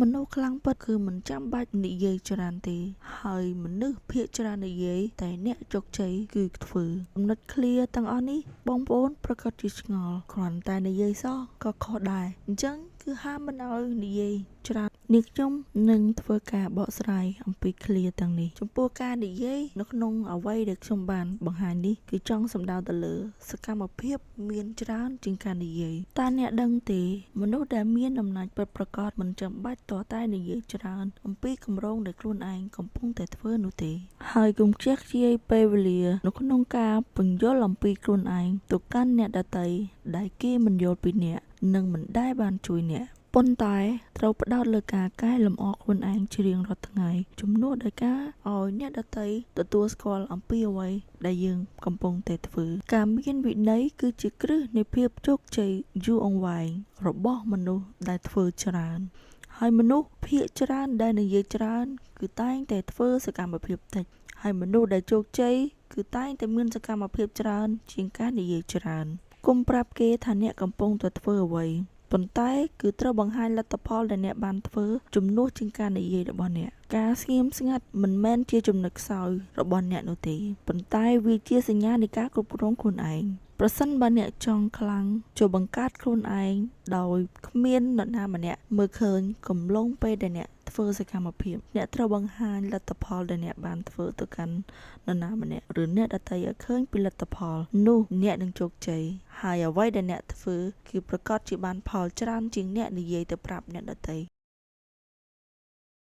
មនុស្សខ្លាំងពិតគឺមិនចាំបាច់និយាយច្រើនទេហើយមនុស្សភាគច្រើននិយាយតែអ្នកជោគជ័យគឺធ្វើចំណុចឃ្លាទាំងអស់នេះបងប្អូនប្រកាសជាឆ្ងល់គ្រាន់តែនិយាយសោះក៏ខុសដែរអញ្ចឹងគឺហាមមិនឲ្យនិយាយច្រើននេះខ្ញុំនឹងធ្វើការបកស្រាយអំពីឃ្លាទាំងនេះចំពោះការនិយាយនៅក្នុងអ្វីដែលខ្ញុំបានបង្ហាញនេះគឺចង់សំដៅទៅលើសកម្មភាពមានច្រើនជាងការនិយាយតើអ្នកដឹងទេមនុស្សដែលមានអំណាចពិតប្រាកដមិនចាំបាច់ទាល់តែនិយាយច្រើនអំពីគម្រោងដែលខ្លួនឯងកំពុងតែធ្វើនោះទេហើយកុំខ្ជះខ្ជាយពេលវេលានៅក្នុងការពន្យល់អំពីខ្លួនឯងទៅកាន់អ្នកដទៃដែលគេមិនយល់ពីអ្នកនិងមិនដែលបានជួយអ្នកប៉ុន្តែត្រូវផ្ដោតលើការកែលម្អខ្លួនឯងជារៀងរាល់ថ្ងៃជំនួសដោយការឲ្យអ្នកដទៃទទួលស្គាល់អំពីអ្វីដែលយើងកំពុងតែធ្វើការមានវិន័យគឺជាគ្រឹះនៃភាពជោគជ័យយូរអង្វែងរបស់មនុស្សដែលធ្វើច្រើនហើយមនុស្សភាគច្រើនដែលនិយាយច្រើនគឺតែងតែធ្វើសកម្មភាពតិចហើយមនុស្សដែលជោគជ័យគឺតែងតែមានសកម្មភាពច្រើនជាងការនិយាយច្រើនកុំប្រាប់គេថាអ្នកកំពុងតែធ្វើអ្វីប៉ុន្តែគឺត្រូវបង្ហាញលទ្ធផលដែលអ្នកបានធ្វើជំនួសជាងការនិយាយរបស់អ្នកការស្ងៀមស្ងាត់មិនមែនជាចំណុចខ្សោយរបស់អ្នកនោះទេប៉ុន្តែវាជាសញ្ញានៃការគ្រប់គ្រងខ្លួនឯងប្រសិនបើអ្នកចង់ខ្លាំងចូលបង្កើតខ្លួនឯងដោយគ្មាននរណាម្នាក់មើលឃើញកំឡុងពេលដែលអ្នកធ្វើសកម្មភាពអ្នកត្រូវបង្ហាញលទ្ធផលដែលអ្នកបានធ្វើទៅកាន់នរណាម្នាក់ឬអ្នកដទៃឲ្យឃើញពីលទ្ធផលនោះអ្នកនឹងជោគជ័យហើយអ្វីដែលអ្នកធ្វើគឺប្រកាសជាបានផលច្រើនជាងអ្នកនិយាយទៅប្រាប់អ្នកដទៃ